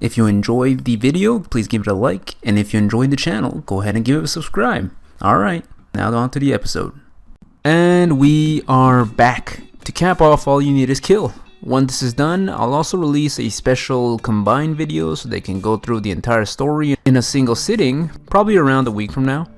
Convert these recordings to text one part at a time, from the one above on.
If you enjoyed the video, please give it a like, and if you enjoyed the channel, go ahead and give it a subscribe. Alright, now on to the episode. And we are back. To cap off, all you need is kill. Once this is done, I'll also release a special combined video so they can go through the entire story in a single sitting, probably around a week from now.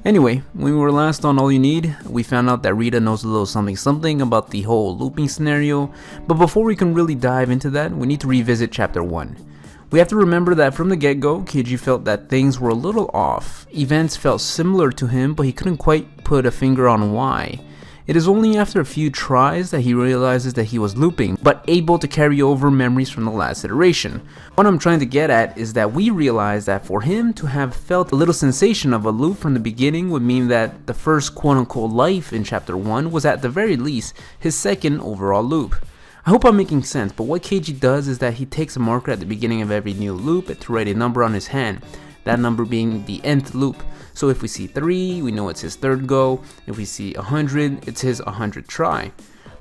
Anyway, when we were last on All You Need, we found out that Rita knows a little something about the whole looping scenario, but before we can really dive into that, we need to revisit chapter 1. We have to remember that from the get-go, Keiji felt that things were a little off. Events felt similar to him, but he couldn't quite put a finger on why. It is only after a few tries that he realizes that he was looping, but able to carry over memories from the last iteration. What I'm trying to get at is that we realize that for him to have felt a little sensation of a loop from the beginning would mean that the first quote-unquote life in chapter 1 was at the very least his second overall loop. I hope I'm making sense, but what Keiji does is that he takes a marker at the beginning of every new loop to write a number on his hand, that number being the nth loop. So if we see 3, we know it's his third go. If we see 100, it's his 100th try.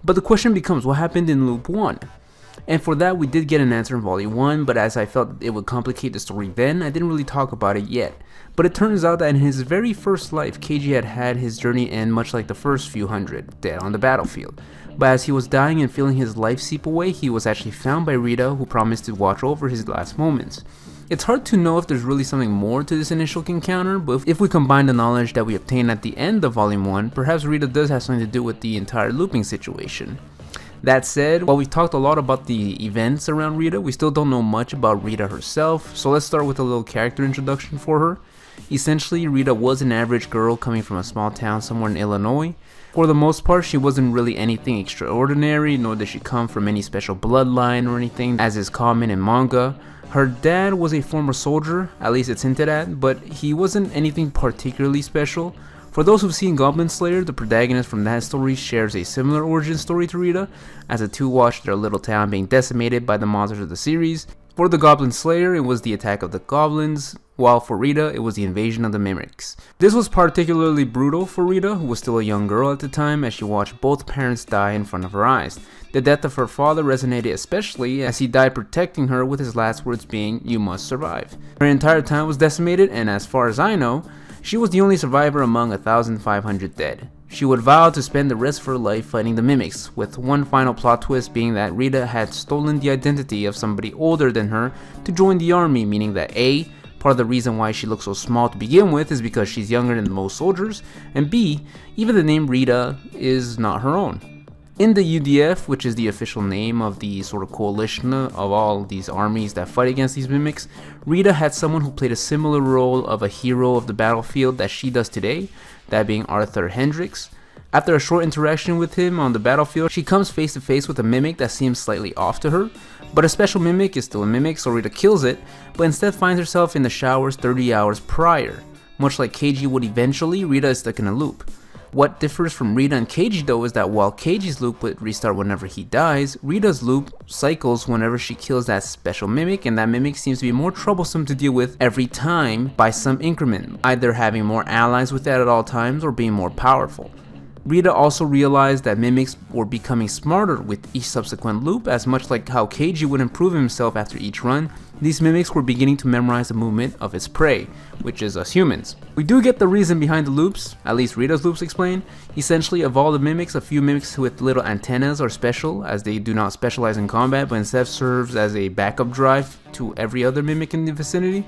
But the question becomes, what happened in loop 1? And for that we did get an answer in volume 1, but as I felt it would complicate the story then, I didn't really talk about it yet. But it turns out that in his very first life, Keiji had had his journey end much like the first few hundred, dead on the battlefield. But as he was dying and feeling his life seep away, he was actually found by Rita, who promised to watch over his last moments. It's hard to know if there's really something more to this initial encounter, but if we combine the knowledge that we obtained at the end of volume 1, perhaps Rita does have something to do with the entire looping situation. That said, while we've talked a lot about the events around Rita, we still don't know much about Rita herself, so let's start with a little character introduction for her. Essentially, Rita was an average girl coming from a small town somewhere in Illinois. For the most part, she wasn't really anything extraordinary, nor did she come from any special bloodline or anything, as is common in manga. Her dad was a former soldier, at least it's hinted at, but he wasn't anything particularly special. For those who've seen Goblin Slayer, the protagonist from that story shares a similar origin story to Rita, as the two watched their little town being decimated by the monsters of the series. For the Goblin Slayer, it was the attack of the goblins, while for Rita, it was the invasion of the mimics. This was particularly brutal for Rita, who was still a young girl at the time, as she watched both parents die in front of her eyes. The death of her father resonated especially as he died protecting her, with his last words being, "You must survive." Her entire town was decimated, and as far as I know, she was the only survivor among 1,500 dead. She would vow to spend the rest of her life fighting the mimics, with one final plot twist being that Rita had stolen the identity of somebody older than her to join the army, meaning that A, part of the reason why she looks so small to begin with is because she's younger than most soldiers, and B, even the name Rita is not her own. In the UDF, which is the official name of the sort of coalition of all these armies that fight against these mimics, Rita had someone who played a similar role of a hero of the battlefield that she does today, that being Arthur Hendricks. After a short interaction with him on the battlefield, she comes face to face with a mimic that seems slightly off to her, but a special mimic is still a mimic, so Rita kills it, but instead finds herself in the showers 30 hours prior. Much like Keiji would eventually, Rita is stuck in a loop. What differs from Rita and Keiji though is that while Keiji's loop would restart whenever he dies, Rita's loop cycles whenever she kills that special mimic, and that mimic seems to be more troublesome to deal with every time by some increment, either having more allies with that at all times or being more powerful. Rita also realized that mimics were becoming smarter with each subsequent loop, as much like how Keiji would improve himself after each run. These mimics were beginning to memorize the movement of its prey, which is us humans. We do get the reason behind the loops, at least Rita's loops explain. Essentially, of all the mimics, a few mimics with little antennas are special, as they do not specialize in combat, but instead serves as a backup drive to every other mimic in the vicinity.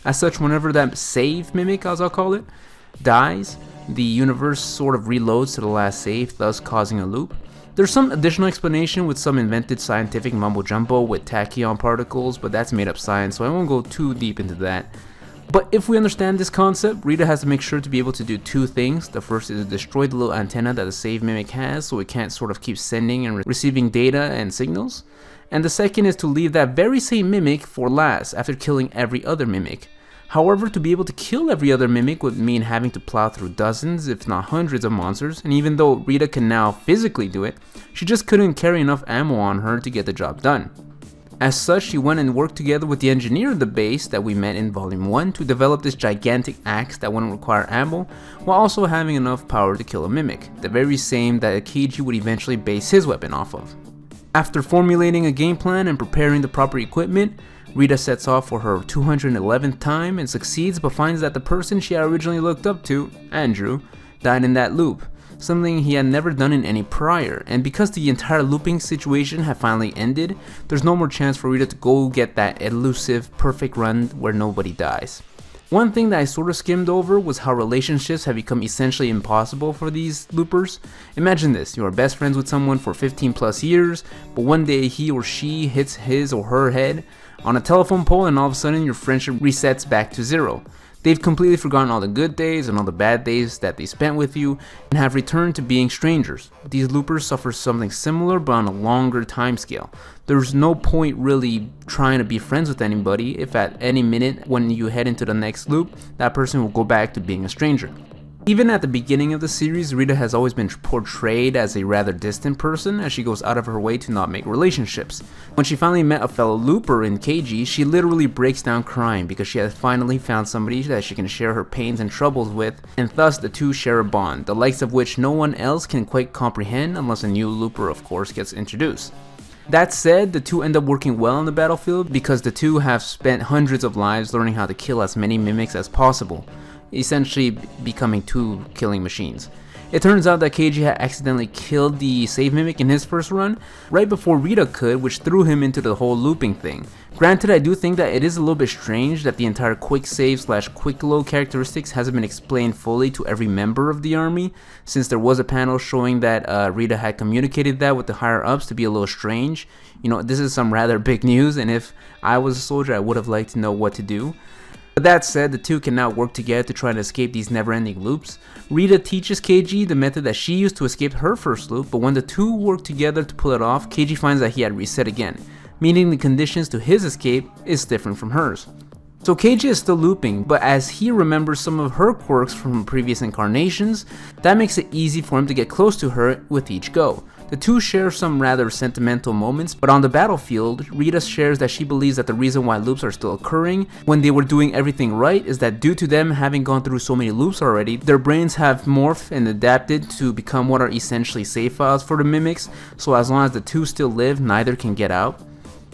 As such, whenever that save mimic, as I'll call it, dies, the universe sort of reloads to the last save, thus causing a loop. There's some additional explanation with some invented scientific mumbo jumbo with tachyon particles, but that's made up science, so I won't go too deep into that. But if we understand this concept, Rita has to make sure to be able to do two things. The first is to destroy the little antenna that the save mimic has, so it can't sort of keep sending and receiving data and signals. And the second is to leave that very same mimic for last, after killing every other mimic. However, to be able to kill every other mimic would mean having to plow through dozens, if not hundreds of monsters, and even though Rita can now physically do it, she just couldn't carry enough ammo on her to get the job done. As such, she went and worked together with the engineer of the base that we met in volume 1 to develop this gigantic axe that wouldn't require ammo, while also having enough power to kill a mimic, the very same that Keiji would eventually base his weapon off of. After formulating a game plan and preparing the proper equipment, Rita sets off for her 211th time and succeeds, but finds that the person she had originally looked up to, Andrew, died in that loop, something he had never done in any prior. And because the entire looping situation had finally ended, there's no more chance for Rita to go get that elusive perfect run where nobody dies. One thing that I sort of skimmed over was how relationships have become essentially impossible for these loopers. Imagine this, you are best friends with someone for 15 plus years, but one day he or she hits his or her head on a telephone pole and all of a sudden your friendship resets back to zero. They've completely forgotten all the good days and all the bad days that they spent with you and have returned to being strangers. These loopers suffer something similar but on a longer time scale. There's no point really trying to be friends with anybody if at any minute when you head into the next loop, that person will go back to being a stranger. Even at the beginning of the series, Rita has always been portrayed as a rather distant person as she goes out of her way to not make relationships. When she finally met a fellow looper in Keiji, she literally breaks down crying because she has finally found somebody that she can share her pains and troubles with, and thus the two share a bond, the likes of which no one else can quite comprehend unless a new looper of course gets introduced. That said, the two end up working well on the battlefield because the two have spent hundreds of lives learning how to kill as many mimics as possible, essentially becoming two killing machines. It turns out that Keiji had accidentally killed the save mimic in his first run, right before Rita could, which threw him into the whole looping thing. Granted, I do think that it is a little bit strange that the entire quick save / quick load characteristics hasn't been explained fully to every member of the army, since there was a panel showing that Rita had communicated that with the higher ups to be a little strange. You know, this is some rather big news, and if I was a soldier I would have liked to know what to do. But that said, the two can now work together to try to escape these never-ending loops. Rita teaches Keiji the method that she used to escape her first loop, but when the two work together to pull it off, Keiji finds that he had reset again, meaning the conditions to his escape is different from hers. So Keiji is still looping, but as he remembers some of her quirks from previous incarnations, that makes it easy for him to get close to her with each go. The two share some rather sentimental moments, but on the battlefield, Rita shares that she believes that the reason why loops are still occurring when they were doing everything right is that due to them having gone through so many loops already, their brains have morphed and adapted to become what are essentially save files for the mimics, so as long as the two still live, neither can get out.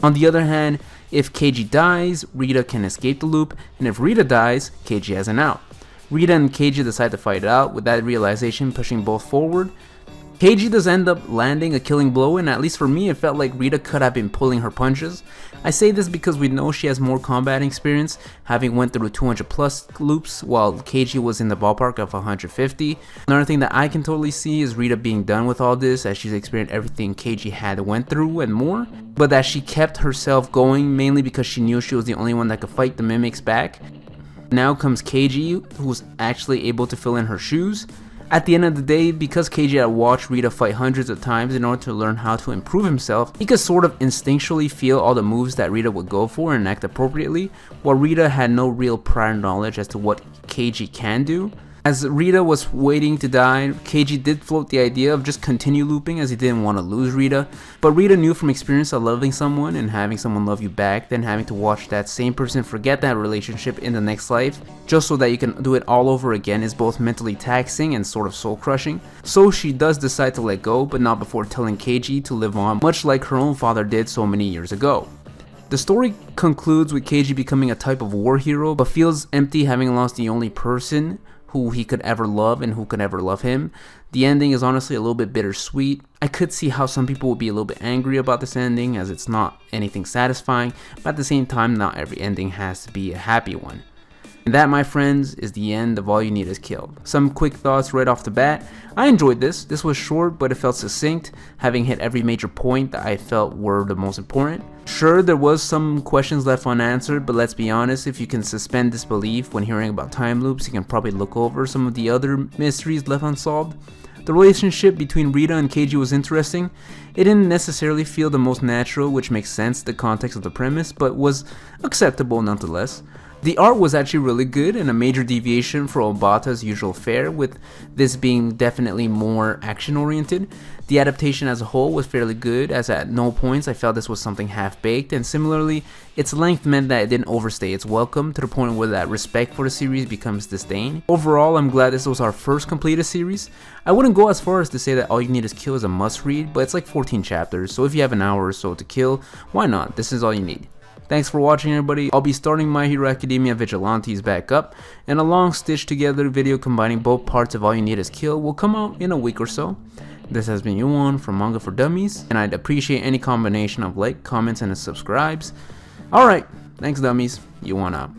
On the other hand, if Keiji dies, Rita can escape the loop, and if Rita dies, Keiji has an out. Rita and Keiji decide to fight it out, with that realization pushing both forward. Keiji does end up landing a killing blow, and at least for me it felt like Rita could have been pulling her punches. I say this because we know she has more combat experience, having went through 200 plus loops while Keiji was in the ballpark of 150. Another thing that I can totally see is Rita being done with all this as she's experienced everything Keiji had went through and more, but that she kept herself going mainly because she knew she was the only one that could fight the mimics back. Now comes Keiji, who's actually able to fill in her shoes. At the end of the day, because Keiji had watched Rita fight hundreds of times in order to learn how to improve himself, he could sort of instinctually feel all the moves that Rita would go for and act appropriately, while Rita had no real prior knowledge as to what Keiji can do. As Rita was waiting to die, Keiji did float the idea of just continue looping as he didn't want to lose Rita, but Rita knew from experience that loving someone and having someone love you back, then having to watch that same person forget that relationship in the next life, just so that you can do it all over again, is both mentally taxing and sort of soul crushing. So she does decide to let go, but not before telling Keiji to live on, much like her own father did so many years ago. The story concludes with Keiji becoming a type of war hero, but feels empty having lost the only person who he could ever love and who could ever love him. The ending is honestly a little bit bittersweet. I could see how some people would be a little bit angry about this ending as it's not anything satisfying, but at the same time not every ending has to be a happy one. And that, my friends, is the end of All You Need Is Kill. Some quick thoughts right off the bat. I enjoyed this. This was short, but it felt succinct, having hit every major point that I felt were the most important. Sure, there was some questions left unanswered, but let's be honest, if you can suspend disbelief when hearing about time loops, you can probably look over some of the other mysteries left unsolved. The relationship between Rita and Keiji was interesting. It didn't necessarily feel the most natural, which makes sense in the context of the premise, but was acceptable nonetheless. The art was actually really good and a major deviation from Obata's usual fare, with this being definitely more action oriented. The adaptation as a whole was fairly good, as at no points I felt this was something half-baked, and similarly, its length meant that it didn't overstay its welcome to the point where that respect for the series becomes disdain. Overall, I'm glad this was our first completed series. I wouldn't go as far as to say that All You Need Is Kill is a must read, but it's like 14 chapters, so if you have an hour or so to kill, why not? This is all you need. Thanks for watching, everybody. I'll be starting My Hero Academia Vigilantes back up, and a long stitched together video combining both parts of All You Need Is Kill will come out in a week or so. This has been Yuan from Manga4Dummies, and I'd appreciate any combination of like, comments, and subscribes. Alright, thanks dummies, Yuan out.